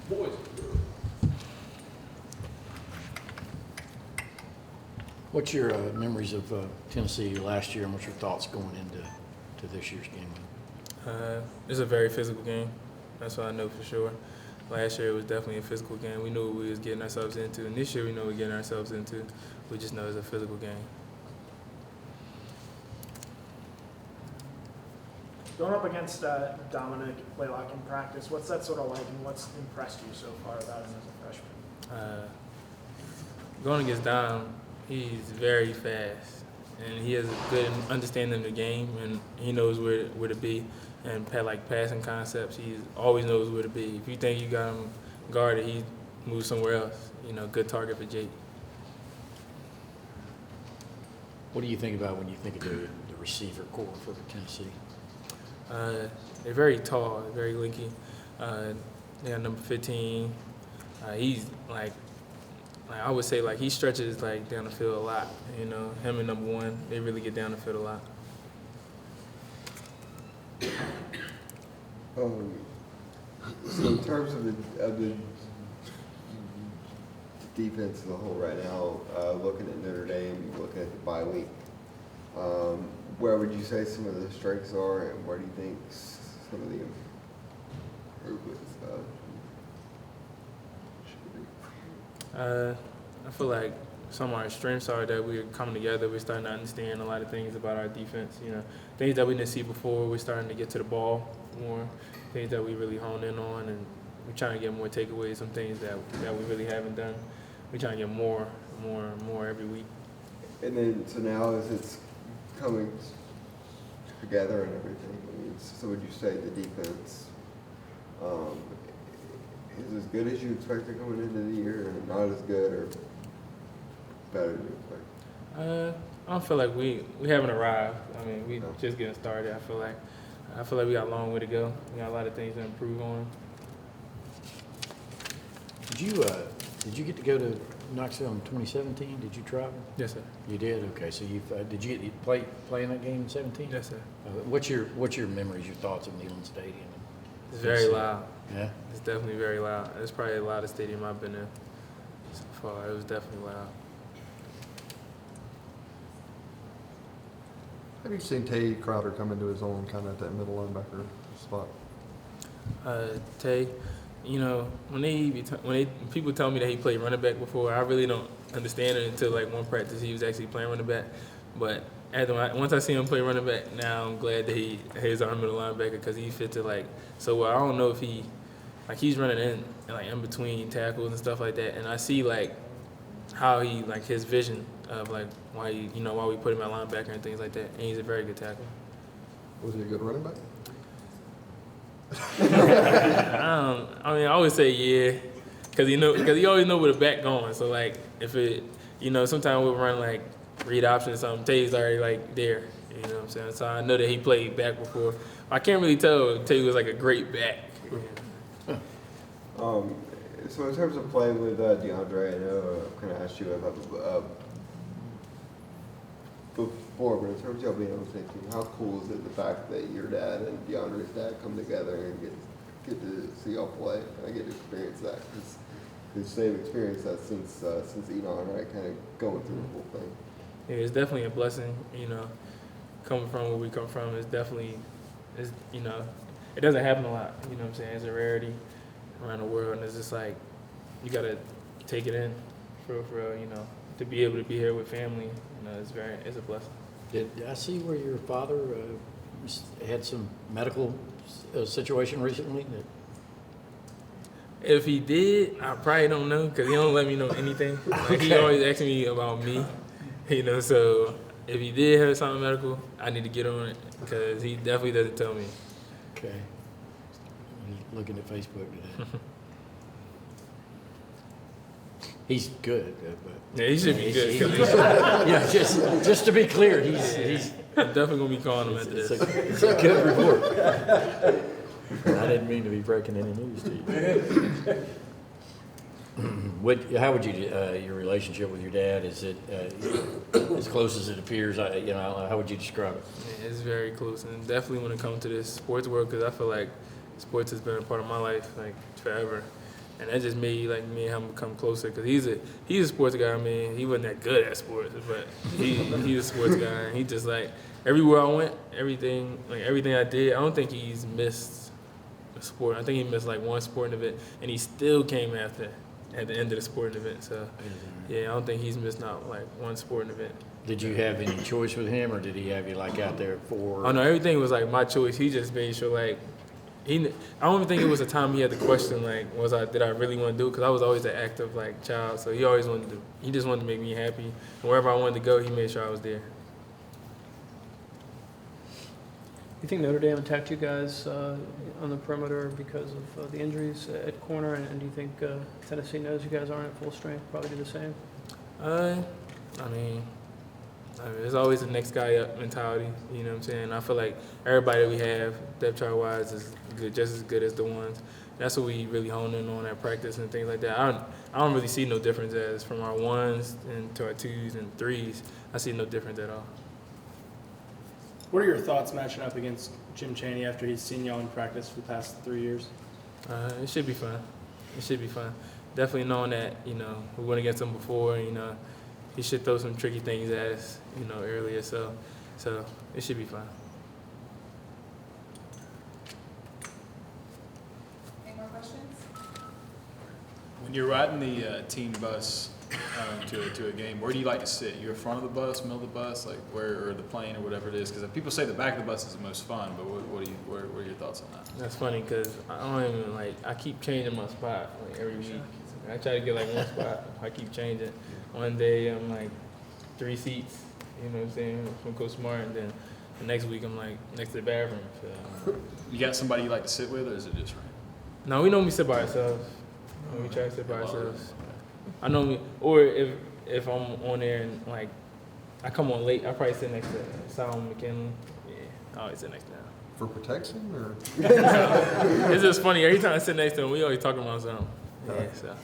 Boys. What's your memories of Tennessee last year, and what's your thoughts going into this year's game? It's a very physical game. That's what I know for sure. Last year it was definitely a physical game. We knew what we was getting ourselves into, and this year we know what we're getting ourselves into. We just know it's a physical game. Going up against Dominic Blaylock in practice, what's that sort of like, and what's impressed you so far about him as a freshman? Going against Dom, he's very fast, and he has a good understanding of the game, and he knows where to be. And passing concepts, he always knows where to be. If you think you got him guarded, he moves somewhere else. Good target for Jake. What do you think about when you think of the receiver core for Tennessee? They're very tall, very linky. They got number 15. He's like I would say, he stretches down the field a lot. Him and number 1, they really get down the field a lot. So in terms of the defense as a whole right now, looking at Notre Dame, looking at the bye week, where would you say some of the strengths are, and where do you think some of the improvements should be? I feel like some of our strengths are that we're coming together. We're starting to understand a lot of things about our defense. Things that we didn't see before. We're starting to get to the ball more. Things that we really hone in on, and we're trying to get more takeaways. Some things that we really haven't done. We're trying to get more every week. And then, so now as it's coming together and everything, so would you say the defense is as good as you expected coming into the year, or not as good, or better than you expected? I don't feel like we haven't arrived. We just getting started. I feel like we got a long way to go. We got a lot of things to improve on. Did you get to go to Knoxville in 2017? Did you travel? Yes, sir. You did. Okay, so did you play in that game in 17? Yes, sir. What's your memories, your thoughts of Neyland Stadium? It's very loud. Yeah. It's definitely very loud. It's probably the loudest stadium I've been in so far. It was definitely loud. Have you seen Tay Crowder come into his own kind of at that middle linebacker spot? Tay, when people tell me that he played running back before, I really don't understand it until one practice he was actually playing running back. But once I see him play running back, now I'm glad that he's our middle linebacker because he fits it so well. I don't know if he's running in between tackles and stuff like that, and I see how he his vision of why we put him at linebacker and things like that, and he's a very good tackler. Was he a good running back? I always say yeah, because he always know where the back going. So if it, sometimes we'll run read option or something. Tay's already there. You know what I'm saying? So I know that he played back before. I can't really tell if Tay was a great back. So in terms of playing with DeAndre, I know I kind of asked you about before, but in terms of y'all being on the same team, how cool is it the fact that your dad and DeAndre's dad come together and get to see y'all play? I get to experience that because they've experienced that since Elon, right? Kind of going through the whole thing. Yeah, it's definitely a blessing. Coming from where we come from, it doesn't happen a lot. You know what I'm saying? It's a rarity around the world, and it's just you gotta take it in for real. To be able to be here with family, it's a blessing. Did I see where your father had some medical situation recently? If he did, I probably don't know because he don't let me know anything. He always asks me about me, So if he did have something medical, I need to get on it because he definitely doesn't tell me. Okay. I'm looking at Facebook today. He's good, but Yeah, he should be good. yeah, just to be clear, he's I'm definitely gonna be calling him after this. It's a good report. I didn't mean to be breaking any news to you. How would you your relationship with your dad? Is it as close as it appears? How would you describe it? Yeah, it's very close, and definitely when it comes to this sports world, because I feel like sports has been a part of my life forever. And that just made like me and him become closer because he's a sports guy. I mean, he wasn't that good at sports, but he's a sports guy. And he just like everywhere I went, everything I did. I don't think he's missed a sport. I think he missed like one sporting event, and he still came at the end of the sporting event. So yeah, I don't think he's missed out like one sporting event. Did you have any choice with him, or did he have you like out there for? Oh no, everything was like my choice. He just made sure like. I don't even think it was a time he had to question like, did I really want to do it? Because I was always an active like child, so he just wanted to make me happy. And wherever I wanted to go, he made sure I was there. You think Notre Dame attacked you guys on the perimeter because of the injuries at corner, and do you think Tennessee knows you guys aren't at full strength? Probably do the same. I mean, there's always the next guy up mentality. You know what I'm saying? I feel like everybody that we have depth chart wise is good, just as good as the ones. That's what we really hone in on at practice and things like that. I don't really see no difference as from our ones and to our twos and threes. I see no difference at all. What are your thoughts matching up against Jim Chaney after he's seen y'all in practice for the past 3 years? It should be fun. It should be fun. Definitely knowing that, we went against him before, he should throw some tricky things at us, earlier. So it should be fun. Any more questions? When you're riding the team bus to a game, where do you like to sit? You're in front of the bus, middle of the bus, like where, or the plane, or whatever it is? Because people say the back of the bus is the most fun, but what are your thoughts on that? That's funny because I don't even I keep changing my spot like every week. I try to get like one spot. I keep changing. One day I'm like 3 seats, you know what I'm saying, from Coach Smart, and then the next week I'm like next to the bathroom. So. You got somebody you like to sit with, or is it just right? No, we normally sit by ourselves. We try to sit by ourselves. I normally, or if I'm on there and like I come on late, I probably sit next to Solomon McKinley. Yeah, I always sit next to him. For protection, or? It's just funny. Every time I sit next to him, we always talking about something. Yeah, so.